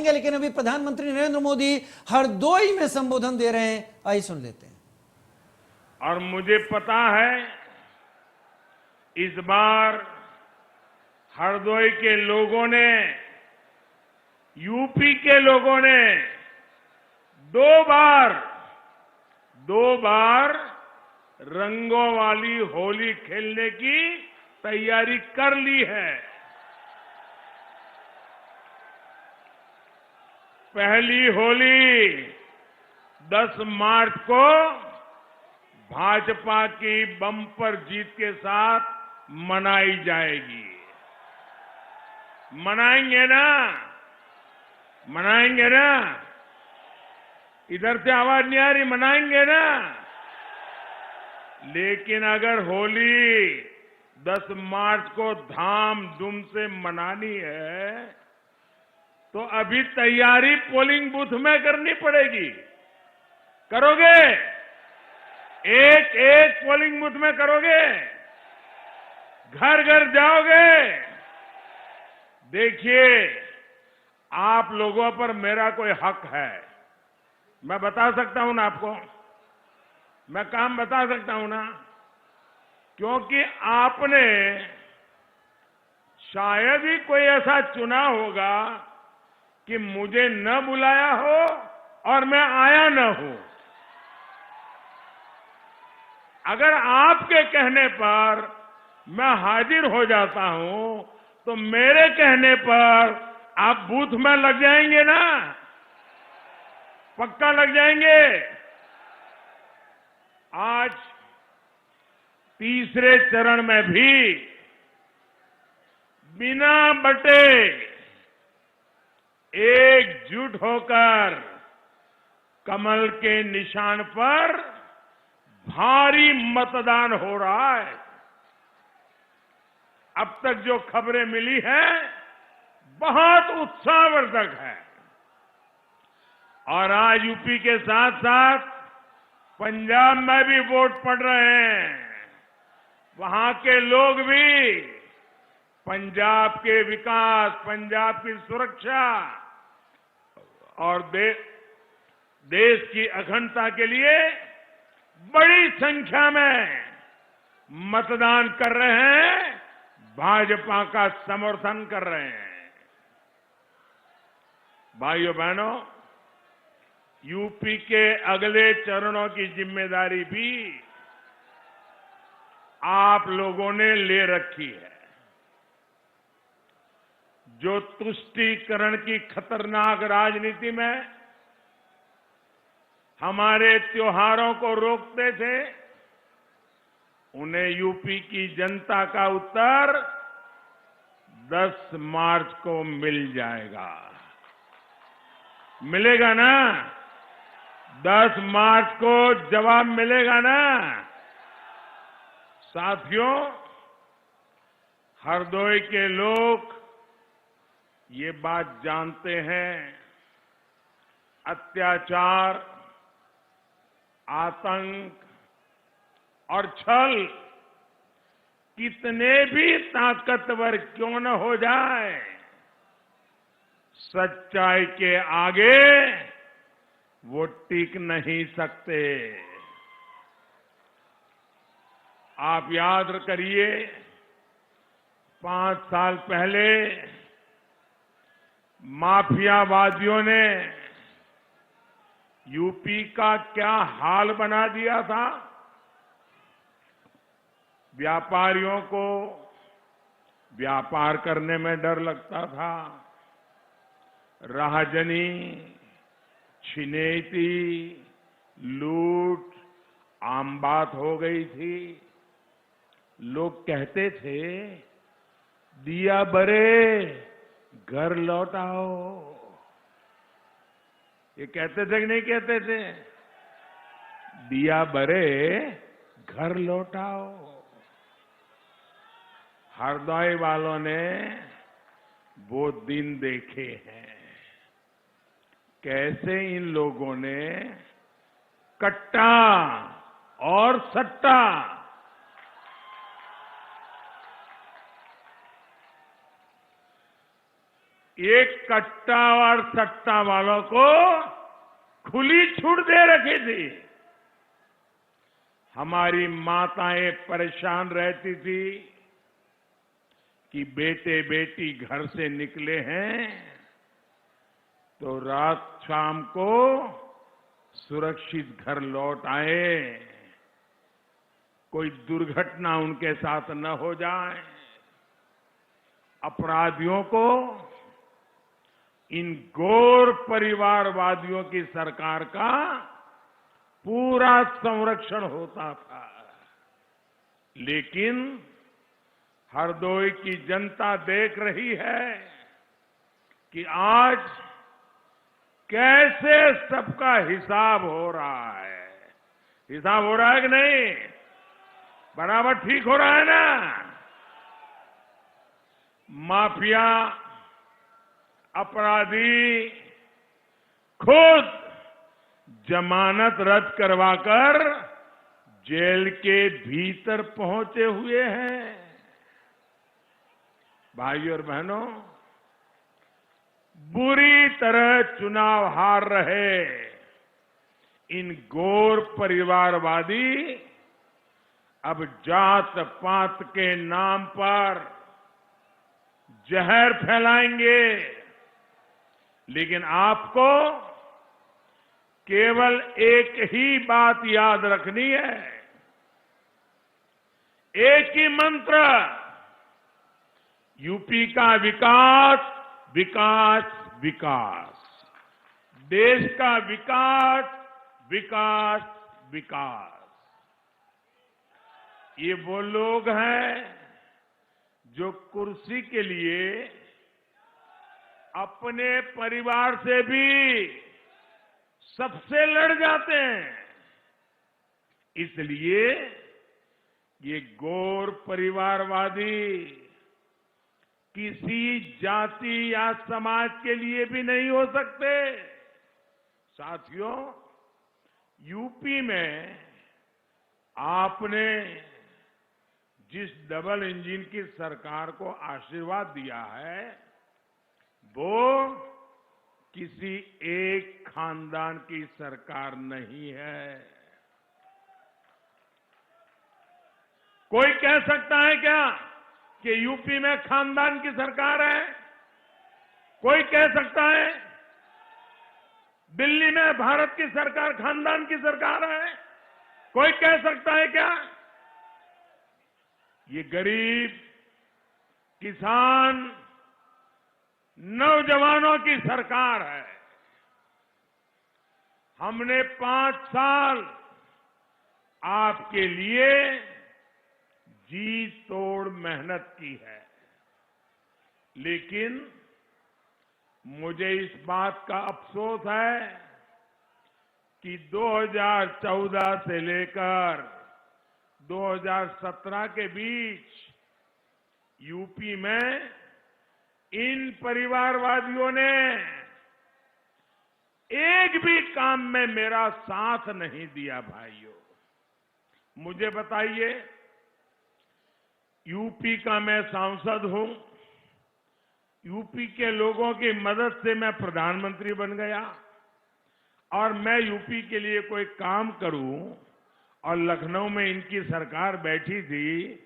जानेंगे, लेकिन अभी प्रधानमंत्री नरेंद्र मोदी हरदोई में संबोधन दे रहे हैं। आइए सुन लेते हैं। और मुझे पता है इस बार हरदोई के लोगों ने, यूपी के लोगों ने दो बार रंगों वाली होली खेलने की तैयारी कर ली है। पहली होली 10 मार्च को भाजपा की बम्पर जीत के साथ मनाई जाएगी। मनाएंगे ना? मनाएंगे ना? इधर से आवाज नहीं आ रही, मनाएंगे ना? लेकिन अगर होली 10 मार्च को धाम-धूम से मनानी है तो अभी तैयारी पोलिंग बूथ में करनी पड़ेगी। करोगे? एक एक पोलिंग बूथ में करोगे? घर घर जाओगे? देखिए, आप लोगों पर मेरा कोई हक है, मैं बता सकता हूं ना आपको, मैं काम बता सकता हूं ना, क्योंकि आपने शायद ही कोई ऐसा चुना होगा कि मुझे न बुलाया हो और मैं आया न हूं। अगर आपके कहने पर मैं हाजिर हो जाता हूं तो मेरे कहने पर आप बूथ में लग जाएंगे ना? पक्का लग जाएंगे। आज तीसरे चरण में भी बिना बटे एकजुट होकर कमल के निशान पर भारी मतदान हो रहा है। अब तक जो खबरें मिली हैं बहुत उत्साहवर्धक है। और आज यूपी के साथ साथ पंजाब में भी वोट पड़ रहे हैं। वहां के लोग भी पंजाब के विकास, पंजाब की सुरक्षा और देश की अखंडता के लिए बड़ी संख्या में मतदान कर रहे हैं, भाजपा का समर्थन कर रहे हैं। भाइयों बहनों, यूपी के अगले चरणों की जिम्मेदारी भी आप लोगों ने ले रखी है। जो तुष्टीकरण की खतरनाक राजनीति में हमारे त्योहारों को रोकते थे, उन्हें यूपी की जनता का उत्तर 10 मार्च को मिल जाएगा। मिलेगा ना? 10 मार्च को जवाब मिलेगा ना? साथियों, हरदोई के लोग ये बात जानते हैं, अत्याचार, आतंक और छल कितने भी ताकतवर क्यों न हो जाए, सच्चाई के आगे वो टिक नहीं सकते। आप याद करिए, 5 साल पहले माफियावादियों ने यूपी का क्या हाल बना दिया था। व्यापारियों को व्यापार करने में डर लगता था, राहजनी, छिनेती, लूट आम बात हो गई थी। लोग कहते थे, दिया बरे घर लौटाओ। ये कहते थे कि नहीं कहते थे? दिया बरे घर लौटाओ। हरदोई वालों ने वो दिन देखे हैं, कैसे इन लोगों ने कट्टा और सट्टा ये कट्टा और सट्टा वालों को खुली छूट दे रखी थी। हमारी माताएं परेशान रहती थी कि बेटे बेटी घर से निकले हैं तो रात शाम को सुरक्षित घर लौट आए, कोई दुर्घटना उनके साथ न हो जाए। अपराधियों को इन घोर परिवारवादियों की सरकार का पूरा संरक्षण होता था। लेकिन हरदोई की जनता देख रही है कि आज कैसे सबका हिसाब हो रहा है। हिसाब हो रहा है कि नहीं? बराबर ठीक हो रहा है ना? माफिया, अपराधी खुद जमानत रद्द करवाकर जेल के भीतर पहुंचे हुए हैं। भाइयों और बहनों, बुरी तरह चुनाव हार रहे इन घोर परिवारवादी अब जात पात के नाम पर जहर फैलाएंगे। लेकिन आपको केवल एक ही बात याद रखनी है, एक ही मंत्र, यूपी का विकास, विकास, विकास, देश का विकास, विकास, विकास। ये वो लोग हैं जो कुर्सी के लिए अपने परिवार से भी सबसे लड़ जाते हैं। इसलिए ये घोर परिवारवादी किसी जाति या समाज के लिए भी नहीं हो सकते। साथियों, यूपी में आपने जिस डबल इंजन की सरकार को आशीर्वाद दिया है वो किसी एक खानदान की सरकार नहीं है। कोई कह सकता है क्या कि यूपी में खानदान की सरकार है? कोई कह सकता है दिल्ली में भारत की सरकार खानदान की सरकार है? कोई कह सकता है क्या? ये गरीब, किसान, नौजवानों की सरकार है। हमने 5 साल आपके लिए जी तोड़ मेहनत की है। लेकिन मुझे इस बात का अफसोस है कि 2014 से लेकर 2017 के बीच यूपी में इन परिवारवादियों ने एक भी काम में मेरा साथ नहीं दिया। भाइयों, मुझे बताइए, यूपी का मैं सांसद हूं, यूपी के लोगों की मदद से मैं प्रधानमंत्री बन गया और मैं यूपी के लिए कोई काम करूं और लखनऊ में इनकी सरकार बैठी थी,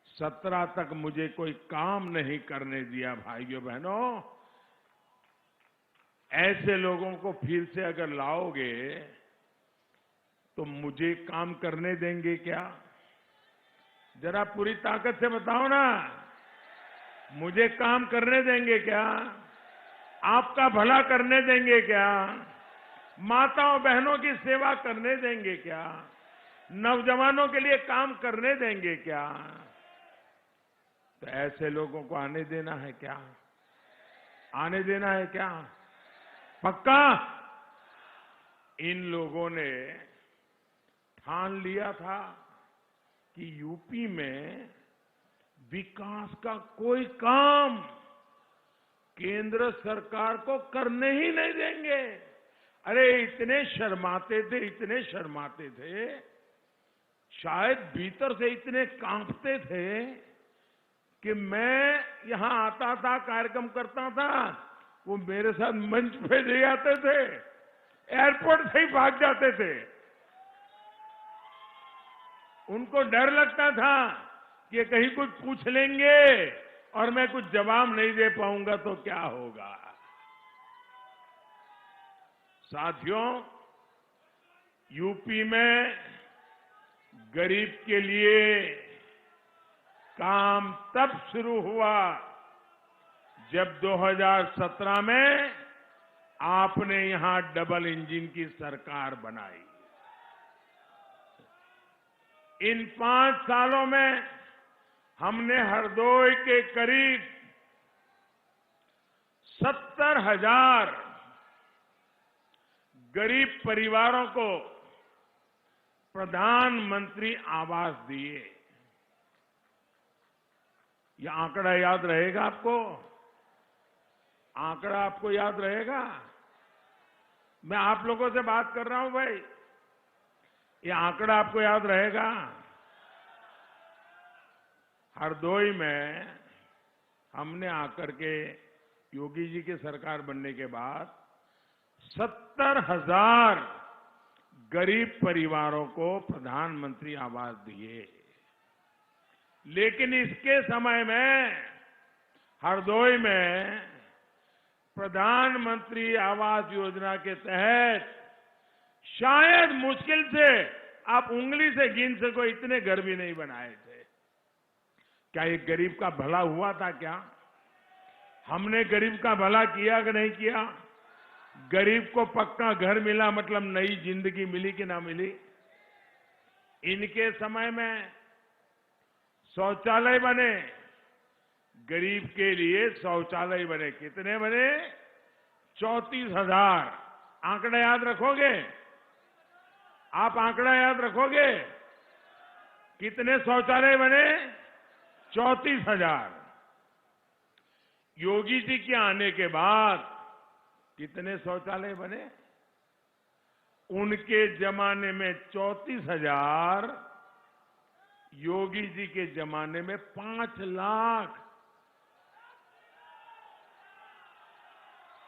17 तक मुझे कोई काम नहीं करने दिया। भाइयों बहनों, ऐसे लोगों को फिर से अगर लाओगे तो मुझे काम करने देंगे क्या? जरा पूरी ताकत से बताओ ना, मुझे काम करने देंगे क्या? आपका भला करने देंगे क्या? माताओं बहनों की सेवा करने देंगे क्या? नौजवानों के लिए काम करने देंगे क्या? तो ऐसे लोगों को आने देना है क्या? आने देना है क्या? पक्का? इन लोगों ने ठान लिया था कि यूपी में विकास का कोई काम केंद्र सरकार को करने ही नहीं देंगे। अरे इतने शर्माते थे, इतने शर्माते थे, शायद भीतर से इतने कांपते थे कि मैं यहां आता था, कार्यक्रम करता था वो मेरे साथ मंच पे ले आते थे, एयरपोर्ट से ही भाग जाते थे। उनको डर लगता था कि कहीं कुछ पूछ लेंगे और मैं कुछ जवाब नहीं दे पाऊंगा तो क्या होगा। साथियों, यूपी में गरीब के लिए काम तब शुरू हुआ जब 2017 में आपने यहां डबल इंजन की सरकार बनाई। इन 5 सालों में हमने हरदोई के करीब 70,000 गरीब परिवारों को प्रधानमंत्री आवास दिए। यह आंकड़ा याद रहेगा आपको? आंकड़ा आपको याद रहेगा? मैं आप लोगों से बात कर रहा हूं भाई, यह आंकड़ा आपको याद रहेगा? हरदोई में हमने आकर के योगी जी की सरकार बनने के बाद 70,000 गरीब परिवारों को प्रधानमंत्री आवास दिए। लेकिन इसके समय में हरदोई में प्रधानमंत्री आवास योजना के तहत शायद मुश्किल से आप उंगली से गिन सको इतने घर भी नहीं बनाए थे। क्या एक गरीब का भला हुआ था? क्या हमने गरीब का भला किया कि नहीं किया? गरीब को पक्का घर मिला मतलब नई जिंदगी मिली कि ना मिली? इनके समय में शौचालय बने, गरीब के लिए शौचालय बने। कितने बने? 34,000। आंकड़ा याद रखोगे? आप आंकड़ा याद रखोगे? कितने शौचालय बने? 34,000। योगी जी के आने के बाद कितने शौचालय बने? उनके जमाने में 34,000, योगी जी के जमाने में 5 लाख।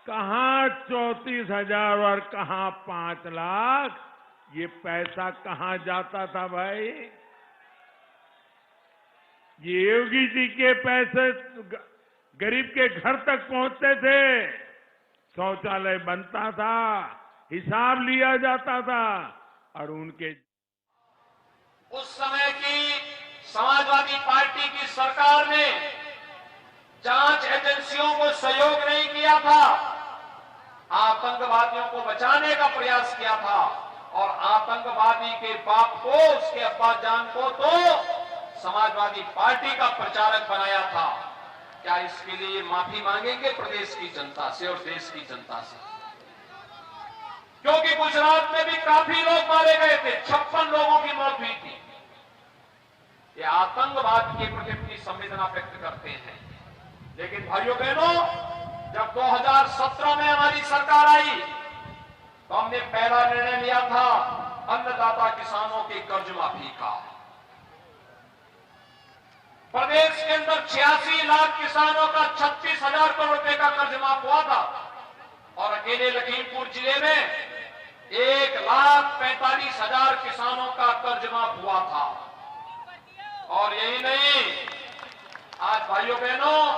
कहां 34,000 और कहां 5 लाख? ये पैसा कहां जाता था भाई? ये योगी जी के पैसे गरीब के घर तक पहुंचते थे, शौचालय बनता था, हिसाब लिया जाता था और उनके उस समय की समाजवादी पार्टी की सरकार ने जांच एजेंसियों को सहयोग नहीं किया था, आतंकवादियों को बचाने का प्रयास किया था और आतंकवादी के बाप को, उसके अब्बाजान को तो समाजवादी पार्टी का प्रचारक बनाया था। क्या इसके लिए माफी मांगेंगे प्रदेश की जनता से और देश की जनता से? क्योंकि गुजरात में भी काफी लोग मारे गए थे, 56 लोगों की मौत हुई थी। ये आतंकवाद के प्रति अपनी संवेदना व्यक्त करते हैं। लेकिन भाइयों बहनों, जब 2017 में हमारी सरकार आई तो हमने पहला निर्णय लिया था अन्नदाता किसानों के कर्ज माफी का। प्रदेश के अंदर 86 लाख किसानों का 36,000 करोड़ रुपए का कर्ज माफ हुआ था और अकेले लखीमपुर जिले में 1,45,000 किसानों का कर्ज माफ हुआ था। और यही नहीं, आज भाइयों बहनों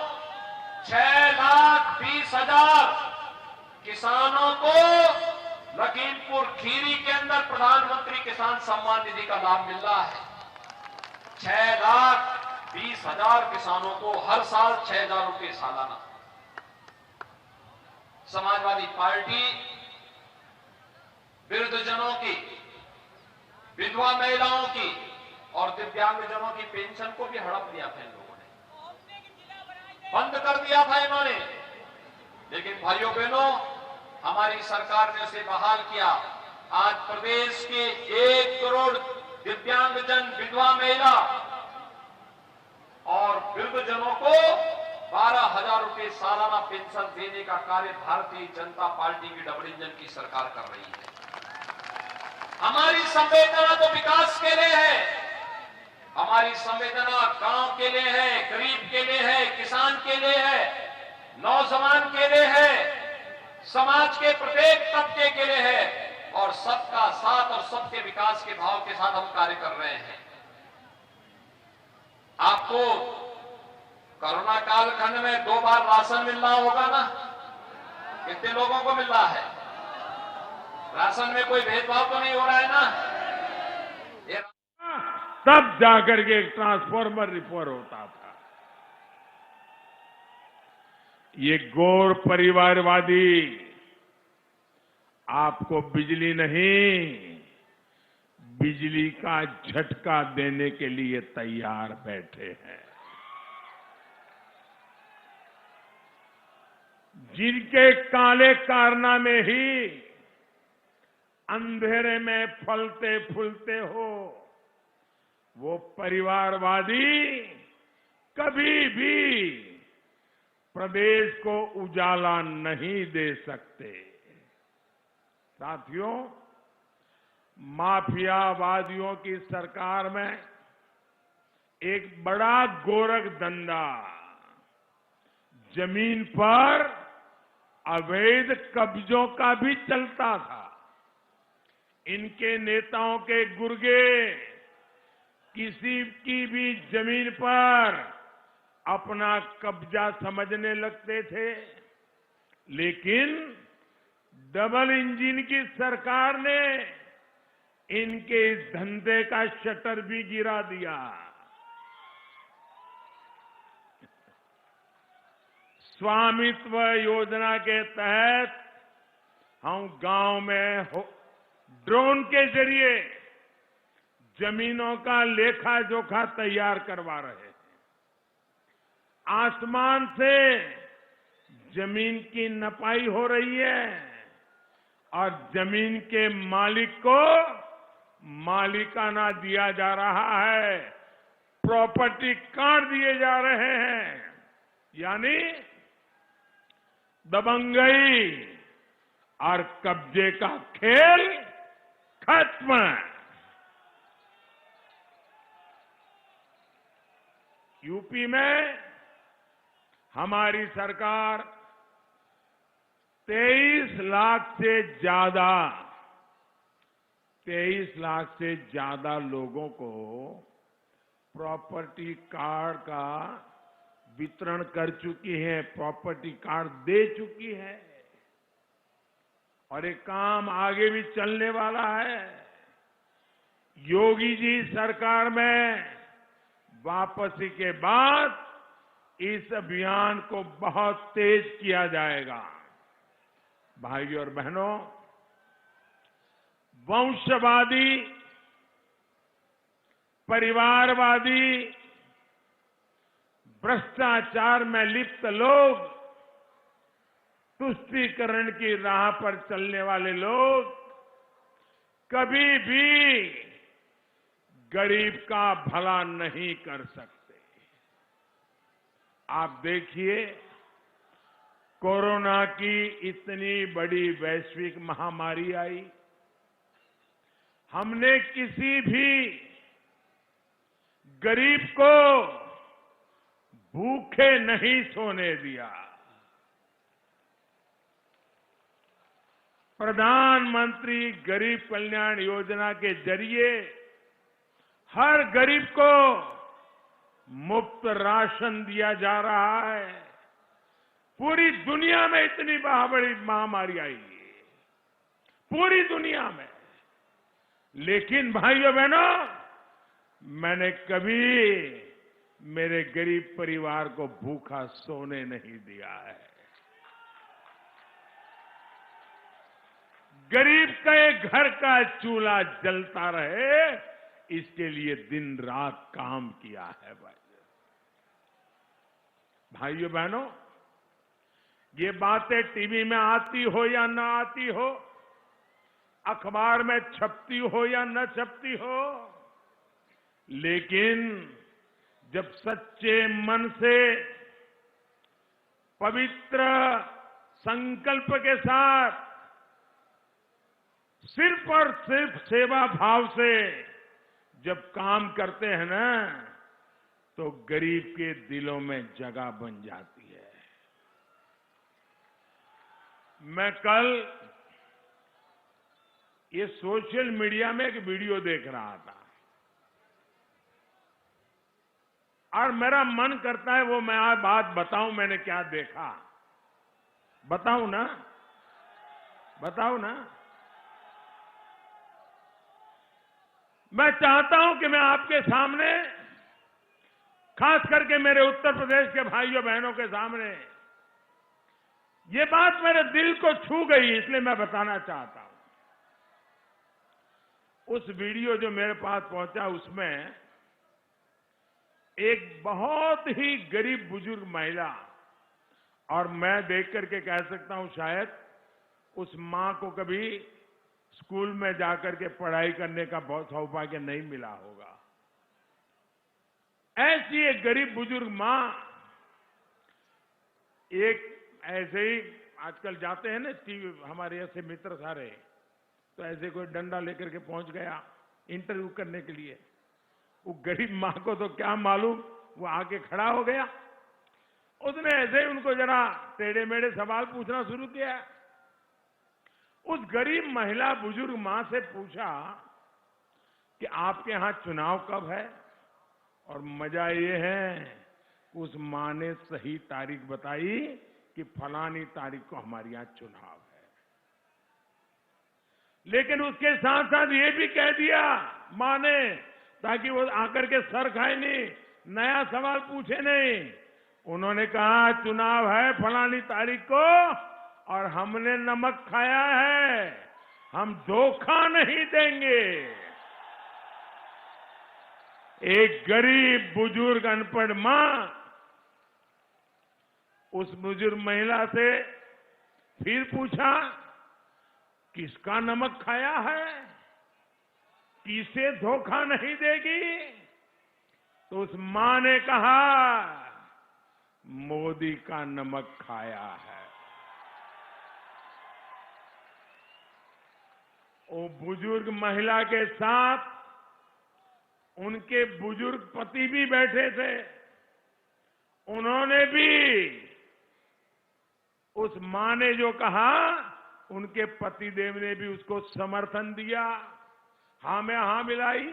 6,20,000 किसानों को लखीमपुर खीरी के अंदर प्रधानमंत्री किसान सम्मान निधि का लाभ मिल रहा है। 6,20,000 किसानों को हर साल 6,000 रुपए सालाना। समाजवादी पार्टी वृद्धजनों की, विधवा महिलाओं की और दिव्यांगजनों की पेंशन को भी हड़प दिया था इन लोगों ने, बंद कर दिया था इन्होंने। लेकिन भाइयों बहनों, हमारी सरकार ने उसे बहाल किया। आज प्रदेश के 1 करोड़ दिव्यांगजन, विधवा महिला और वृद्धजनों को 12,000 रुपए सालाना पेंशन देने का कार्य भारतीय जनता पार्टी की डबल इंजन की सरकार कर रही है। हमारी संवेदना तो विकास के लिए है, हमारी संवेदना गांव के लिए है, गरीब के लिए है, किसान के लिए है। नौजवान के लिए है, समाज के प्रत्येक तबके के लिए है और सबका साथ और सबके विकास के भाव के साथ हम कार्य कर रहे हैं। आपको कोरोना कालखंड में 2 बार राशन मिल रहा होगा ना? कितने लोगों को मिल रहा है? राशन में कोई भेदभाव तो नहीं हो रहा है ना? ये तब जाकर के एक ट्रांसफॉर्मर रिपेयर होता था। ये गैर परिवारवादी आपको बिजली नहीं, बिजली का झटका देने के लिए तैयार बैठे हैं। जिनके काले कारनामे ही अंधेरे में फलते फूलते हो, वो परिवारवादी कभी भी प्रदेश को उजाला नहीं दे सकते। साथियों, माफियावादियों की सरकार में एक बड़ा गोरख धंधा जमीन पर अवैध कब्जों का भी चलता था। इनके नेताओं के गुर्गे किसी की भी जमीन पर अपना कब्जा समझने लगते थे, लेकिन डबल इंजन की सरकार ने इनके इस धंधे का शटर भी गिरा दिया। स्वामित्व योजना के तहत हम गांव में ड्रोन के जरिए जमीनों का लेखा जोखा तैयार करवा रहे हैं। आसमान से जमीन की नपाई हो रही है और जमीन के मालिक को मालिकाना दिया जा रहा है, प्रॉपर्टी कार्ड दिए जा रहे हैं, यानी दबंगई और कब्जे का खेल खत्म। यूपी में हमारी सरकार 23 लाख से ज्यादा लोगों को प्रॉपर्टी कार्ड का वितरण कर चुकी है, प्रॉपर्टी कार्ड दे चुकी है और ये काम आगे भी चलने वाला है। योगी जी सरकार में वापसी के बाद इस अभियान को बहुत तेज किया जाएगा। भाइयों और बहनों, वंशवादी, परिवारवादी, भ्रष्टाचार में लिप्त लोग, तुष्टीकरण की राह पर चलने वाले लोग कभी भी गरीब का भला नहीं कर सकते। आप देखिए, कोरोना की इतनी बड़ी वैश्विक महामारी आई, हमने किसी भी गरीब को भूखे नहीं सोने दिया। प्रधानमंत्री गरीब कल्याण योजना के जरिए हर गरीब को मुफ्त राशन दिया जा रहा है। पूरी दुनिया में इतनी बड़ी महामारी आई है, पूरी दुनिया में, लेकिन भाइयों बहनों, मैंने कभी मेरे गरीब परिवार को भूखा सोने नहीं दिया है। गरीब के घर का चूल्हा जलता रहे, इसके लिए दिन रात काम किया है। भाइयों बहनों, ये बातें टीवी में आती हो या ना आती हो, अखबार में छपती हो या न छपती हो, लेकिन जब सच्चे मन से पवित्र संकल्प के साथ सिर्फ और सिर्फ सेवा भाव से जब काम करते हैं ना, तो गरीब के दिलों में जगह बन जाती है। मैं कल ये सोशल मीडिया में एक वीडियो देख रहा था और मेरा मन करता है वो मैं आज बात बताऊं मैंने क्या देखा। बताऊं ना? बताऊं ना? मैं चाहता हूं कि मैं आपके सामने, खास करके मेरे उत्तर प्रदेश के भाइयों बहनों के सामने, ये बात मेरे दिल को छू गई, इसलिए मैं बताना चाहता हूं। उस वीडियो जो मेरे पास पहुंचा उसमें एक बहुत ही गरीब बुजुर्ग महिला, और मैं देख करके कह सकता हूं शायद उस मां को कभी स्कूल में जाकर के पढ़ाई करने का बहुत सौभाग्य नहीं मिला होगा। ऐसी एक गरीब बुजुर्ग मां, एक ऐसे ही आजकल जाते हैं ना टीवी, हमारे ऐसे मित्र सारे, तो ऐसे कोई डंडा लेकर के पहुंच गया इंटरव्यू करने के लिए। वो गरीब मां को तो क्या मालूम, वो आके खड़ा हो गया, उसने ऐसे ही उनको जरा टेढ़े मेढ़े सवाल पूछना शुरू किया। उस गरीब महिला बुजुर्ग मां से पूछा कि आपके यहां चुनाव कब है? और मजा ये है उस मां ने सही तारीख बताई कि फलानी तारीख को हमारे यहां चुनाव है। लेकिन उसके साथ साथ ये भी कह दिया मां ने, ताकि वो आकर के सर खाए नहीं, नया सवाल पूछे नहीं। उन्होंने कहा चुनाव है फलानी तारीख को और हमने नमक खाया है, हम धोखा नहीं देंगे। एक गरीब बुजुर्ग अनपढ़ मां उस बुजुर्ग महिला से फिर पूछा किसका नमक खाया है, किसे धोखा नहीं देगी? तो उस मां ने कहा मोदी का नमक खाया है। वो बुजुर्ग महिला के साथ उनके बुजुर्ग पति भी बैठे थे, उन्होंने भी उस मां ने जो कहा उनके पतिदेव ने भी उसको समर्थन दिया, हां में हां मिलाई।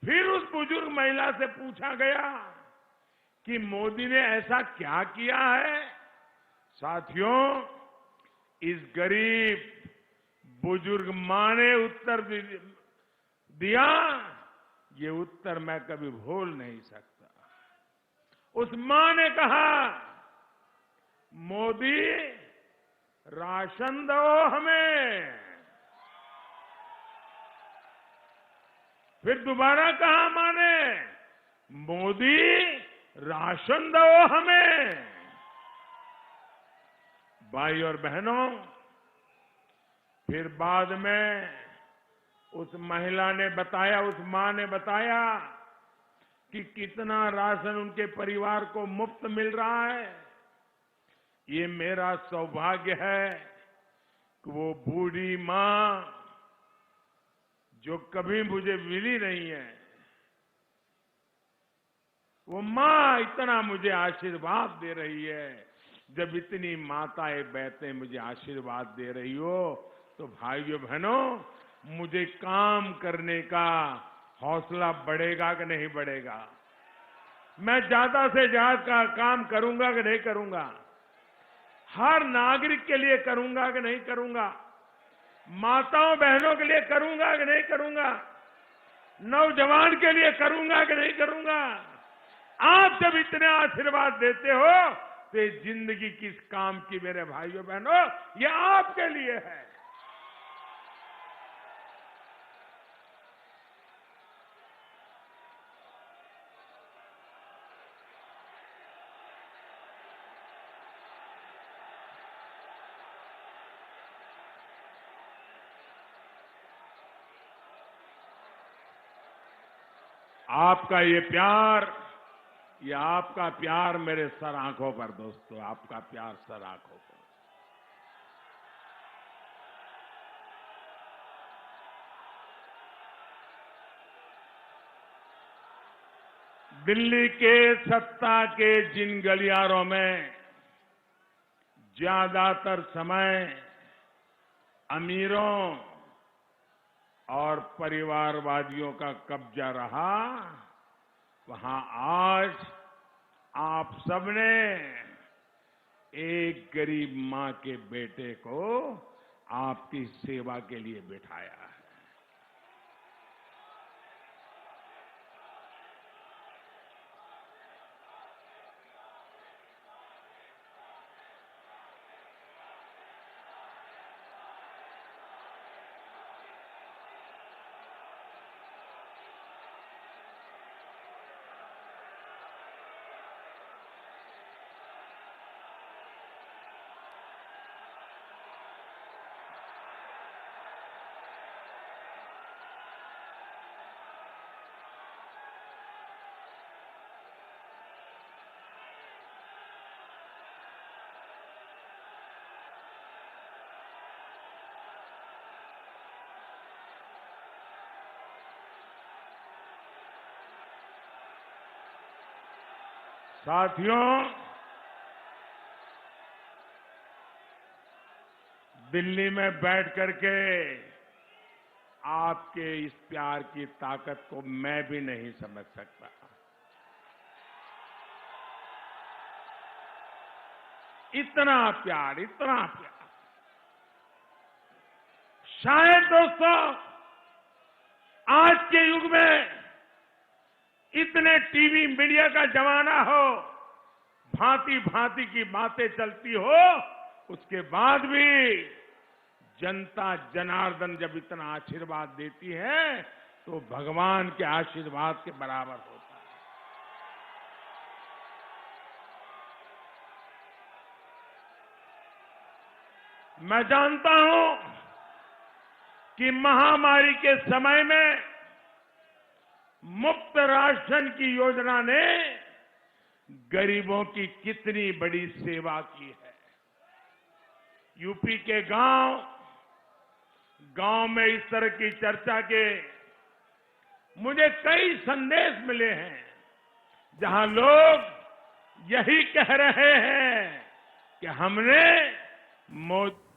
फिर उस बुजुर्ग महिला से पूछा गया कि मोदी ने ऐसा क्या किया है? साथियों, इस गरीब बुजुर्ग मां ने उत्तर दिया, ये उत्तर मैं कभी भूल नहीं सकता। उस मां ने कहा मोदी राशन दो हमें। फिर दोबारा कहा मां ने मोदी राशन दो हमें। भाई और बहनों, फिर बाद में उस महिला ने बताया, उस मां ने बताया कि कितना राशन उनके परिवार को मुफ्त मिल रहा है। ये मेरा सौभाग्य है कि वो बूढ़ी मां जो कभी मुझे मिली नहीं है, वो मां इतना मुझे आशीर्वाद दे रही है। जब इतनी माताएं बहतें मुझे आशीर्वाद दे रही हो तो भाइयों बहनों, मुझे काम करने का हौसला बढ़ेगा कि नहीं बढ़ेगा? मैं ज्यादा से ज्यादा काम करूंगा कि नहीं करूंगा? हर नागरिक के लिए करूंगा कि नहीं करूंगा? माताओं बहनों के लिए करूंगा कि नहीं करूंगा? नौजवान के लिए करूंगा कि नहीं करूंगा? आप जब इतने आशीर्वाद देते हो तो ये जिंदगी किस काम की मेरे भाइयों बहनों, ये आपके लिए है। आपका ये आपका प्यार मेरे सर आंखों पर दोस्तों, आपका प्यार सर आंखों पर। दिल्ली के सत्ता के जिन गलियारों में ज्यादातर समय अमीरों और परिवारवादियों का कब्जा रहा, वहां आज आप सबने एक गरीब मां के बेटे को आपकी सेवा के लिए बिठाया है। साथियों, दिल्ली में बैठ करके आपके इस प्यार की ताकत को मैं भी नहीं समझ सकता। इतना प्यार, इतना प्यार। शायद दोस्तों आज के युग में इतने टीवी मीडिया का जमाना हो, भांति भांति की बातें चलती हो, उसके बाद भी जनता जनार्दन जब इतना आशीर्वाद देती है तो भगवान के आशीर्वाद के बराबर होता है। मैं जानता हूं कि महामारी के समय में मुफ्त राशन की योजना ने गरीबों की कितनी बड़ी सेवा की है। यूपी के गांव में इस तरह की चर्चा के मुझे कई संदेश मिले हैं, जहां लोग यही कह रहे हैं कि हमने मोदी